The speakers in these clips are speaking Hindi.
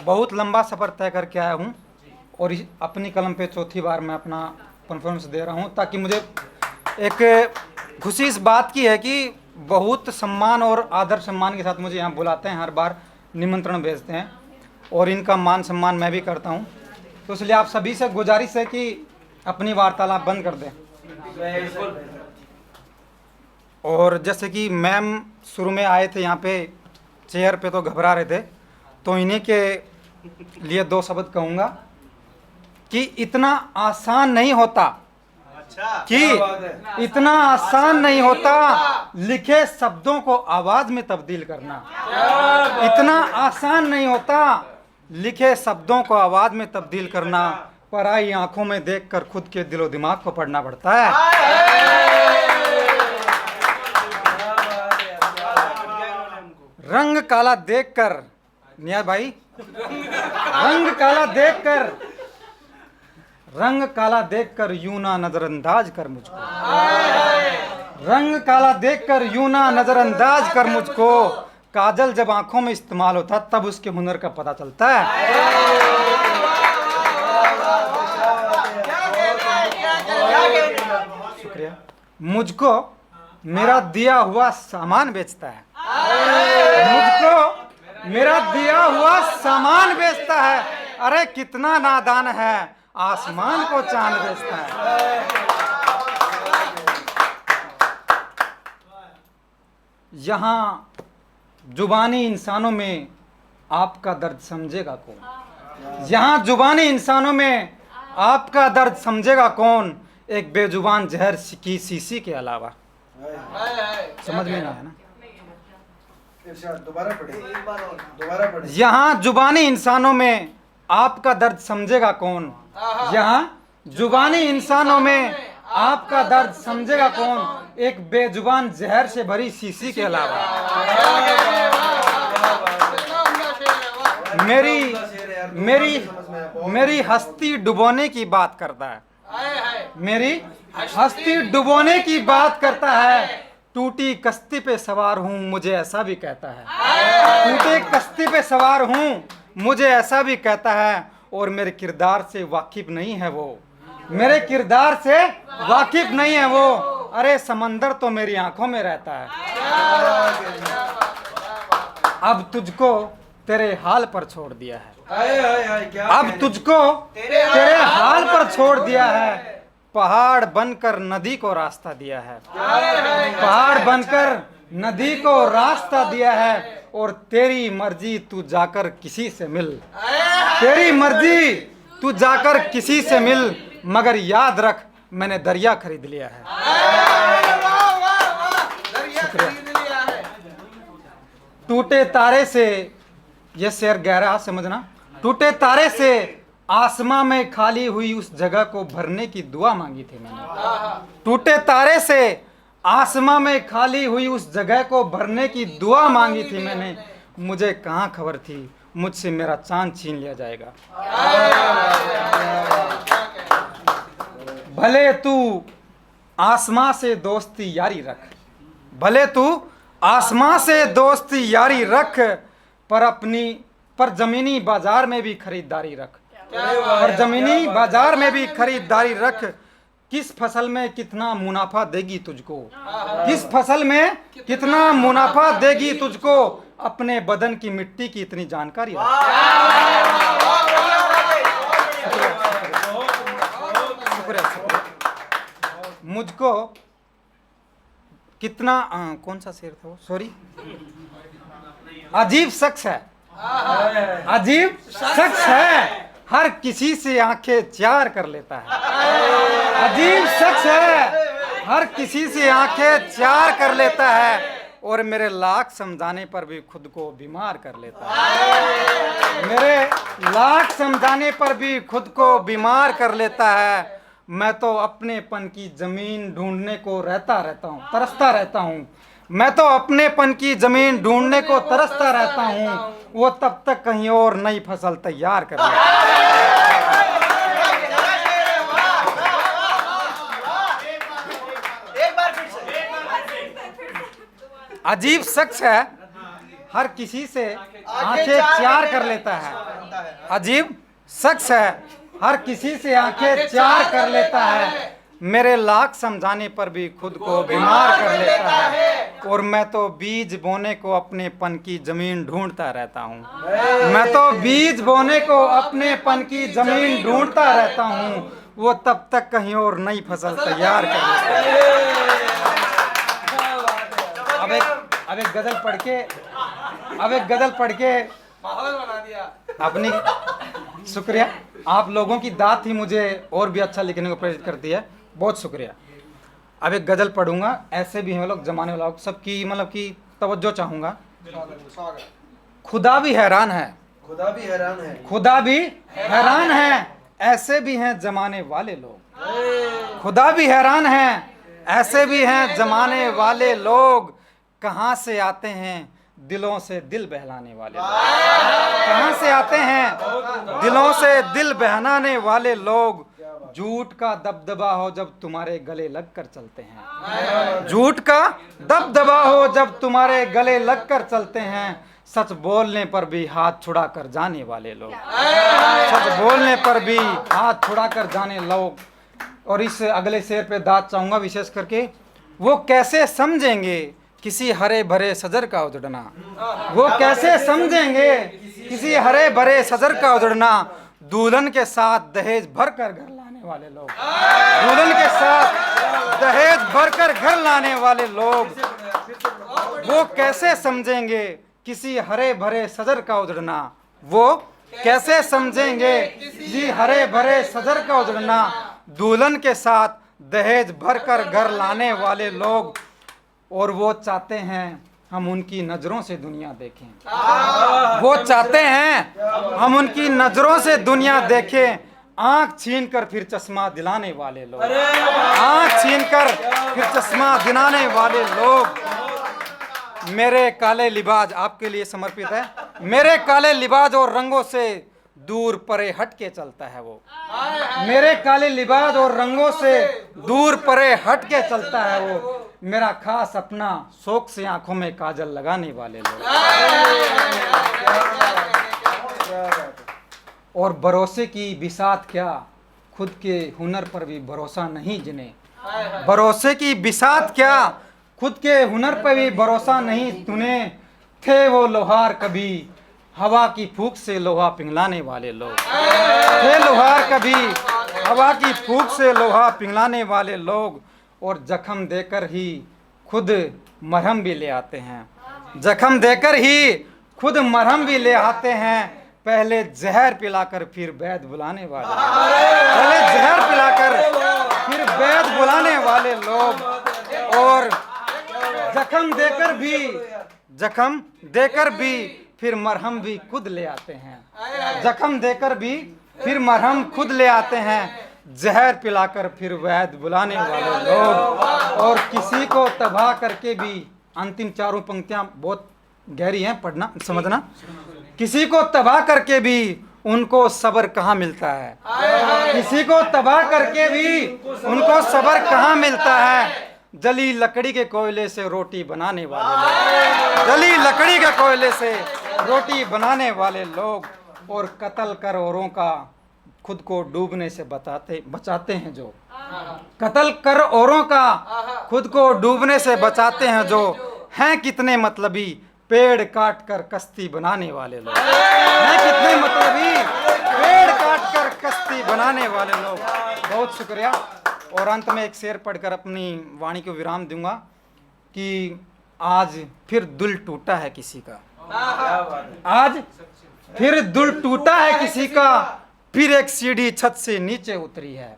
बहुत लंबा सफ़र तय करके आया हूँ और अपनी कलम पे चौथी बार मैं अपना परफॉर्मेंस दे रहा हूँ, ताकि मुझे एक खुशी इस बात की है कि बहुत सम्मान और आदर सम्मान के साथ मुझे यहाँ बुलाते हैं, हर बार निमंत्रण भेजते हैं और इनका मान सम्मान मैं भी करता हूँ। तो इसलिए आप सभी से गुजारिश है कि अपनी वार्तालाप बंद कर दें। और जैसे कि मैम शुरू में आए थे यहाँ पे चेयर पे तो घबरा रहे थे, तो इन्हीं के लिए दो शब्द कहूँगा कि इतना आसान नहीं होता, कि इतना आसान नहीं होता लिखे शब्दों को आवाज में तब्दील करना। इतना आसान नहीं होता लिखे शब्दों को आवाज में तब्दील करना। पराई आंखों में देखकर खुद के दिलो दिमाग को पढ़ना पड़ता है। रंग काला देखकर, निया भाई, रंग काला देखकर यूं ना नजरअंदाज कर मुझको। रंग काला देखकर यूं ना नजरअंदाज कर मुझको। काजल जब आंखों में इस्तेमाल होता तब उसके हुनर का पता चलता है। शुक्रिया। मुझको मेरा दिया हुआ सामान बेचता है। मुझको मेरा दिया हुआ सामान बेचता है। अरे कितना नादान है, आसमान को चांद बेचता है। यहाँ जुबानी इंसानों में आपका दर्द समझेगा कौन? यहाँ जुबानी इंसानों में आपका दर्द समझेगा कौन? एक बेजुबान जहर की शीशी के अलावा। समझ में नहीं आया ना? दोबारा पढ़े। यहाँ जुबानी इंसानों में आपका दर्द समझेगा कौन? यहाँ जुबानी इंसानों में आपका दर्द समझेगा कौन? एक बेजुबान जहर से भरी शीशी के अलावा। मेरी हस्ती डुबोने की बात करता है। मेरी हस्ती डुबोने की बात करता है। टूटी कश्ती पे सवार हूँ मुझे ऐसा भी कहता है। टूटी कश्ती पे सवार हूँ मुझे ऐसा भी कहता है। और मेरे किरदार से वाकिफ नहीं है वो। मेरे किरदार से वाकिफ नहीं है वो। अरे समंदर तो मेरी आंखों में रहता है। अब तुझको तेरे हाल पर छोड़ दिया है। अब तुझको तेरे हाल पर छोड़ दिया है। पहाड़ बनकर नदी को रास्ता दिया है। पहाड़ बनकर नदी को रास्ता दिया है। और तेरी मर्जी तू जाकर किसी से मिल। तेरी मर्जी तू जाकर किसी से मिल। मगर याद रख मैंने दरिया खरीद लिया है। टूटे तारे से, ये शेर गहरा समझना, टूटे तारे से आसमां में खाली हुई उस जगह को भरने की दुआ मांगी थी मैंने। टूटे तारे से आसमां में खाली हुई उस जगह को भरने की दुआ मांगी थी मैंने। मुझे कहाँ खबर थी मुझसे मेरा चांद छीन लिया जाएगा। भले तू आसमां से दोस्ती यारी रख। भले तू आसमां से दोस्ती यारी रख। पर जमीनी बाजार में भी खरीदारी रख। पर जमीनी बाजार में भी खरीदारी रख। किस फसल में कितना मुनाफा देगी तुझको? किस फसल में कितना मुनाफा देगी तुझको? अपने बदन की मिट्टी की इतनी जानकारी रख। शुक्रिया। मुझको कितना कौन सा शेर था वो? सॉरी, अजीब शख्स है। अजीब शख्स है, हर किसी से आंखें चार कर लेता है। अजीब शख्स है, हर किसी से आंखें चार कर लेता है। और मेरे लाख समझाने पर भी खुद को बीमार कर लेता है। मेरे लाख समझाने पर भी खुद को बीमार कर लेता है। मैं तो अपनेपन की जमीन ढूंढने को तरसता रहता हूँ। मैं तो अपनेपन की जमीन ढूंढने को तरसता रहता हूँ। वो तब तक कहीं और नई फसल तैयार कर लेता है। अजीब शख्स है, हर किसी से आंखें चार कर लेता है। अजीब शख्स है, हर किसी से आंखें चार कर लेता है, मेरे लाख समझाने पर भी खुद को बीमार कर लेता है। और मैं तो बीज बोने को अपने पन की जमीन ढूंढता रहता हूँ, मैं तो बीज बोने को अपने पन की जमीन ढूंढता रहता हूँ, वो तब तक कहीं और नई फसल तैयार कर लेता है। अब एक गजल पढ़ के माहौल बना दिया अपनी। शुक्रिया, आप लोगों की दाद ही मुझे और भी अच्छा लिखने को प्रेरित करती है, बहुत शुक्रिया। अब एक गजल पढ़ूंगा, ऐसे भी हैं लोग जमाने वाले, सबकी मतलब की तवज्जो चाहूंगा। खुदा भी हैरान है, खुदा भी हैरान है, खुदा भी हैरान है, ऐसे भी हैं जमाने वाले लोग। खुदा भी हैरान है, ऐसे भी हैं जमाने वाले लोग, कहाँ से आते हैं दिलों से दिल बहलाने वाले लोग, कहाँ से आते हैं दिलों से दिल बहलाने वाले लोग। झूठ का दबदबा हो जब तुम्हारे गले लग कर चलते हैं, झूठ का दबदबा हो जब तुम्हारे गले लग कर चलते हैं, सच बोलने पर भी हाथ छुड़ा कर जाने वाले लोग, सच बोलने पर भी हाथ छुड़ा कर जाने लोग। और इस अगले शेर पे दाद चाहूंगा विशेष करके, वो कैसे समझेंगे किसी हरे भरे सजर का उजड़ना, वो कैसे समझेंगे किसी हरे भरे सजर का उजड़ना। दुल्हन के साथ दहेज भर कर घर लाने वाले लोग, दुल्हन के साथ दहेज भर कर घर लाने वाले लोग, वो कैसे समझेंगे किसी हरे भरे सजर का उजड़ना, वो कैसे समझेंगे किसी हरे भरे सजर का उजड़ना। दुल्हन के साथ दहेज भर कर घर लाने वाले लोग, और वो चाहते हैं हम उनकी नजरों से दुनिया देखें, वो चाहते हैं हम उनकी नजरों से दुनिया देखें। आंख छीन कर फिर चश्मा दिलाने वाले लोग, आंख छीन कर फिर चश्मा दिलाने वाले लोग। मेरे काले लिबाज आपके लिए समर्पित है, मेरे काले लिबाज और रंगों से दूर परे हट के चलता है वो, मेरे काले लिबाज और रंगों से दूर परे हट के चलता है वो। मेरा खास अपना शौक से आंखों में काजल लगाने वाले लोग, और भरोसे की बिसात क्या, खुद के हुनर पर भी भरोसा नहीं जिन्हें, भरोसे की बिसात क्या, खुद के हुनर पर भी भरोसा नहीं तूने। थे वो लोहार कभी हवा की फूंक से लोहा पिघलाने वाले लोग, थे लोहार कभी हवा की फूंक से लोहा पिघलाने वाले लोग। और जख्म देकर ही खुद मरहम भी ले आते हैं, जख्म देकर ही खुद मरहम भी ले आते हैं। पहले जहर पिलाकर फिर वैद बुलाने वाले, पहले जहर पिलाकर फिर वैद बुलाने वाले लोग। और जख्म देकर भी फिर मरहम भी खुद ले आते हैं, जख्म देकर भी फिर मरहम खुद ले आते हैं। जहर पिलाकर फिर वैद बुलाने वाले लोग, और किसी को तबाह करके भी, अंतिम चारों पंक्तियां बहुत गहरी हैं, पढ़ना समझना। किसी को तबाह करके भी उनको सब्र कहाँ मिलता है, किसी को तबाह करके भी उनको सब्र कहाँ मिलता है। जली लकड़ी के कोयले से रोटी बनाने वाले लोग, जली लकड़ी के कोयले से रोटी बनाने वाले लोग। और कत्ल कर औरों का खुद को डूबने से बचाते हैं जो, कत्ल कर औरों का खुद को डूबने से बचाते हैं जो। हैं कितने मतलबी पेड़ काट कर कश्ती बनाने वाले लोग, हैं कितने मतलबी पेड़ काट कर कश्ती बनाने वाले लोग। बहुत शुक्रिया। और अंत में एक शेर पढ़कर अपनी वाणी को विराम दूंगा कि आज फिर दिल टूटा है किसी का, आज फिर दिल टूटा है किसी का, फिर एक सीढ़ी छत से नीचे उतरी है।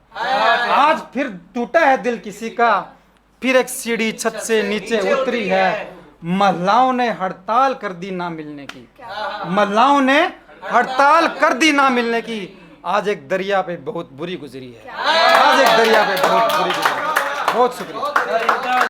आज फिर टूटा है दिल किसी का, फिर एक सीढ़ी छत से नीचे उतरी है। महिलाओं ने हड़ताल कर दी ना मिलने की, महिलाओं ने हड़ताल कर दी ना मिलने की। आज एक दरिया पे बहुत बुरी गुजरी है, आज एक दरिया पे बहुत बुरी गुजरी है। बहुत शुक्रिया।